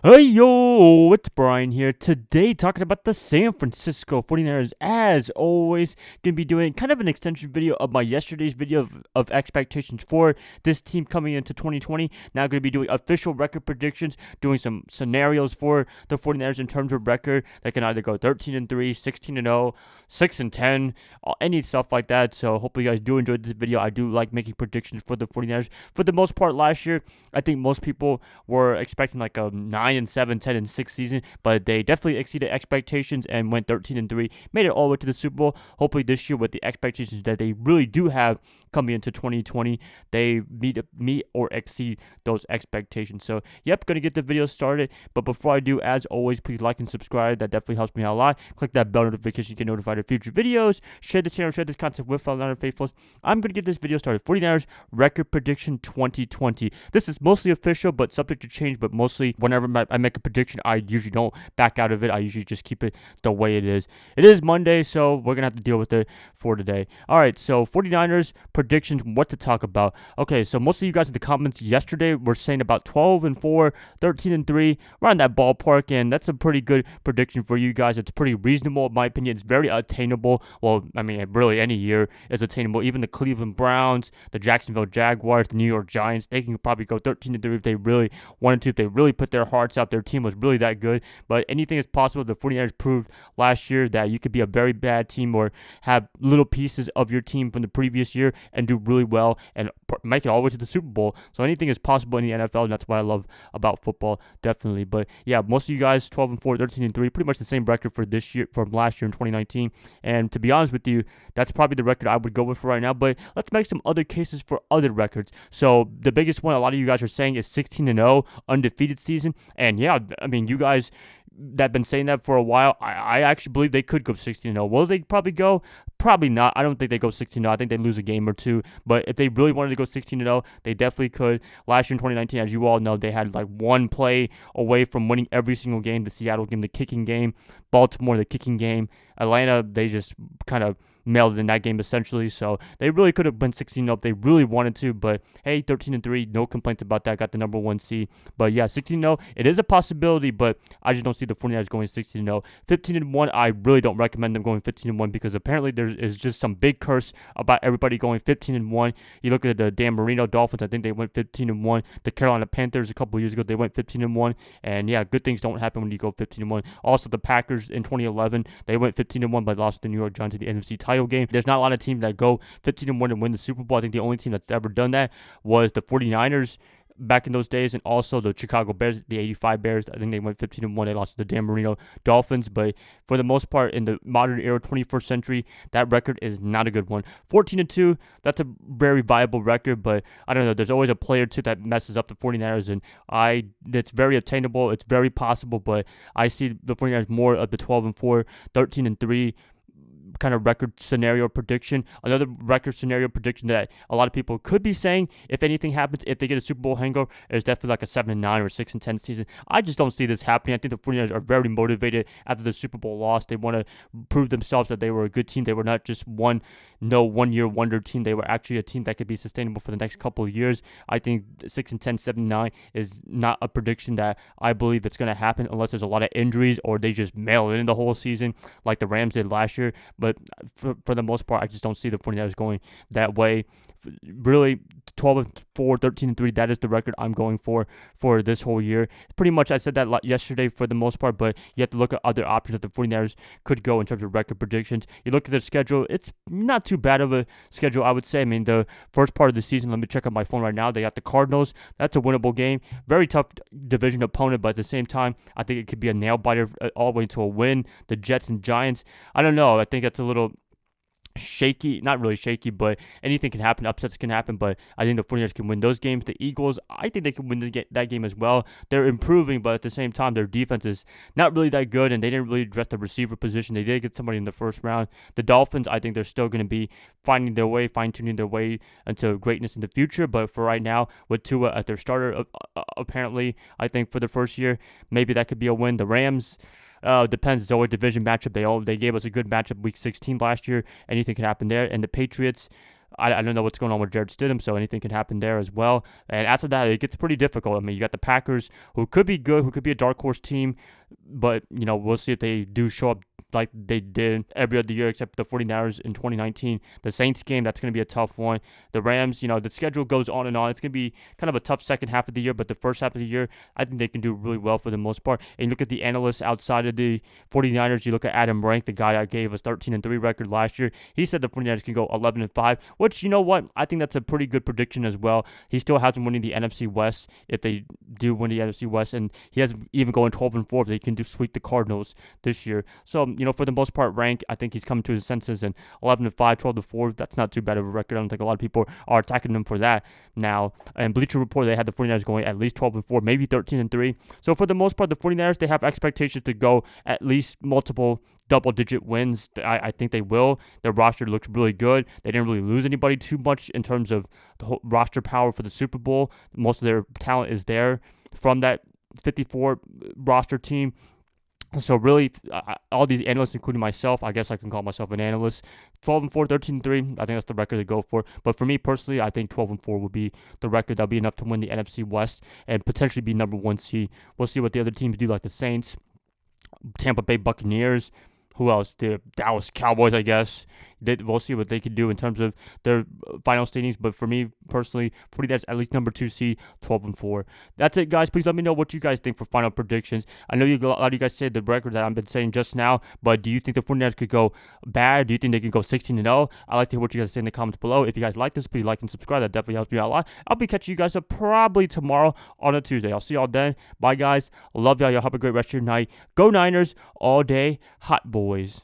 Hey yo, it's Brian here. Today talking about the San Francisco 49ers. As always, gonna be doing kind of an extension video of my yesterday's video of expectations for this team coming into 2020. Now gonna be doing official record predictions, doing some scenarios for the 49ers in terms of record. They can either go 13-3, 16-0, 6-10, any stuff like that. So hopefully you guys do enjoy this video. I do like making predictions for the 49ers. For the most part last year, I think most people were expecting like a 9-7, 10-6 season, but they definitely exceeded expectations and went 13-3, made it all the way to the Super Bowl. Hopefully this year, with the expectations that they really do have coming into 2020, they meet or exceed those expectations. So yep, gonna get the video started, but before I do, as always, please like and subscribe. That definitely helps me out a lot. Click that bell notification to get notified of future videos. Share the channel, share this content with fellow Niner faithfuls. I'm gonna get this video started. 49ers record prediction 2020. This is mostly official, but subject to change. But mostly, whenever I make a prediction, I usually don't back out of it. I usually just keep it the way it is. It is Monday, so we're going to have to deal with it for today. All right, so 49ers predictions, what to talk about. Okay, so most of you guys in the comments yesterday were saying about 12-4, 13-3, around that ballpark, and that's a pretty good prediction for you guys. It's pretty reasonable, in my opinion. It's very attainable. Well, I mean, really any year is attainable. Even the Cleveland Browns, the Jacksonville Jaguars, the New York Giants, they can probably go 13-3 if they really wanted to, if they really put their hearts out. Their team was really that good, but anything is possible. The 49ers proved last year that you could be a very bad team or have little pieces of your team from the previous year and do really well and make it all the way to the Super Bowl. So anything is possible in the NFL, and that's what I love about football, definitely. But yeah, most of you guys 12-4, 13-3, pretty much the same record for this year, from last year in 2019. And to be honest with you, that's probably the record I would go with for right now. But let's make some other cases for other records. So the biggest one a lot of you guys are saying is 16-0, undefeated season. And yeah, I mean, you guys that have been saying that for a while, I actually believe they could go 16-0. Will they probably go? Probably not. I don't think they go 16-0. I think they lose a game or two. But if they really wanted to go 16-0, they definitely could. Last year in 2019, as you all know, they had like one play away from winning every single game. The Seattle game, the kicking game. Baltimore, the kicking game. Atlanta, they just kind of mailed it in that game essentially. So they really could have been 16-0 if they really wanted to. But hey, 13-3, no complaints about that. Got the number one seed. But yeah, 16-0, it is a possibility, but I just don't see the 49ers going 16-0. 15-1, I really don't recommend them going 15-1 because apparently there is just some big curse about everybody going 15-1. You look at the Dan Marino Dolphins, I think they went 15-1. The Carolina Panthers a couple years ago, they went 15-1. And yeah, good things don't happen when you go 15-1. Also, the Packers in 2011, they went 15-1 but lost to the New York Giants in the NFC title game. There's not a lot of teams that go 15-1 and win the Super Bowl. I think the only team that's ever done that was the 49ers back in those days, and also the Chicago Bears, the 85 Bears. I think they went 15-1. They lost to the Dan Marino Dolphins. But for the most part, in the modern era, 21st century, that record is not a good one. 14-2, that's a very viable record, but I don't know. There's always a player or two that messes up the 49ers, and it's very attainable. It's very possible, but I see the 49ers more of the 12-4, 13-3 kind of record scenario prediction. Another record scenario prediction that a lot of people could be saying, if anything happens, if they get a Super Bowl hangover, is definitely like a 7-9 or 6-10 season. I just don't see this happening. I think the 49ers are very motivated after the Super Bowl loss. They want to prove themselves that they were a good team. They were not just one year wonder team. They were actually a team that could be sustainable for the next couple of years. I think 6-10, 7-9 is not a prediction that I believe it's going to happen unless there's a lot of injuries or they just mail it in the whole season like the Rams did last year. But for the most part, I just don't see the 49ers going that way. Really, 12-4, 13-3, that is the record I'm going for this whole year. Pretty much, I said that yesterday for the most part, but you have to look at other options that the 49ers could go in terms of record predictions. You look at their schedule, it's not too bad of a schedule, I would say. I mean, the first part of the season, let me check on my phone right now. They got the Cardinals. That's a winnable game. Very tough division opponent, but at the same time, I think it could be a nail-biter all the way to a win. The Jets and Giants, I don't know. I think that's a little shaky, not really shaky, but anything can happen. Upsets can happen, but I think the 49ers can win those games. The Eagles, I think they can win that game as well. They're improving, but at the same time, their defense is not really that good, and they didn't really address the receiver position. They did get somebody in the first round. The Dolphins, I think they're still going to be finding their way, fine-tuning their way into greatness in the future, but for right now, with Tua as their starter, apparently, I think for the first year, maybe that could be a win. The Rams, depends. It's always a division matchup. They gave us a good matchup week 16 last year. Anything can happen there. And the Patriots, I don't know what's going on with Jared Stidham, so anything can happen there as well. And after that, it gets pretty difficult. I mean, you got the Packers, who could be good, who could be a dark horse team, but, we'll see if they do show up like they did every other year except the 49ers in 2019. The Saints game, that's going to be a tough one. The Rams, the schedule goes on and on. It's going to be kind of a tough second half of the year, but the first half of the year, I think they can do really well for the most part. And you look at the analysts outside of the 49ers, you look at Adam Rank, the guy that gave us 13-3 record last year. He said the 49ers can go 11-5, which, you know what? I think that's a pretty good prediction as well. He still has them winning the NFC West if they do win the NFC West, and he has even going 12-4 if they can sweep the Cardinals this year. So, for the most part, Rank, I think he's coming to his senses, and 11-5, 12-4, that's not too bad of a record. I don't think a lot of people are attacking them for that now. And Bleacher Report, they had the 49ers going at least 12-4, maybe 13-3. So for the most part, the 49ers, they have expectations to go at least multiple double-digit wins. I think they will. Their roster looks really good. They didn't really lose anybody too much in terms of the whole roster power for the Super Bowl. Most of their talent is there from that 54 roster team. So really, all these analysts, including myself, I guess I can call myself an analyst, 12-4, 13-3, I think that's the record to go for. But for me personally, I think 12-4 would be the record. That'll be enough to win the NFC West and potentially be number one seed. We'll see what the other teams do, like the Saints, Tampa Bay Buccaneers. Who else? The Dallas Cowboys, I guess. We'll see what they can do in terms of their final standings. But for me personally, 49ers at least number 2 seed, 12-4. That's it, guys. Please let me know what you guys think for final predictions. I know a lot of you guys said the record that I've been saying just now, but do you think the 49ers could go bad? Do you think they can go 16-0? I'd like to hear what you guys say in the comments below. If you guys like this, please like and subscribe. That definitely helps me out a lot. I'll be catching you guys up probably tomorrow on a Tuesday. I'll see y'all then. Bye, guys. Love y'all. Y'all have a great rest of your night. Go Niners all day. Hot boys.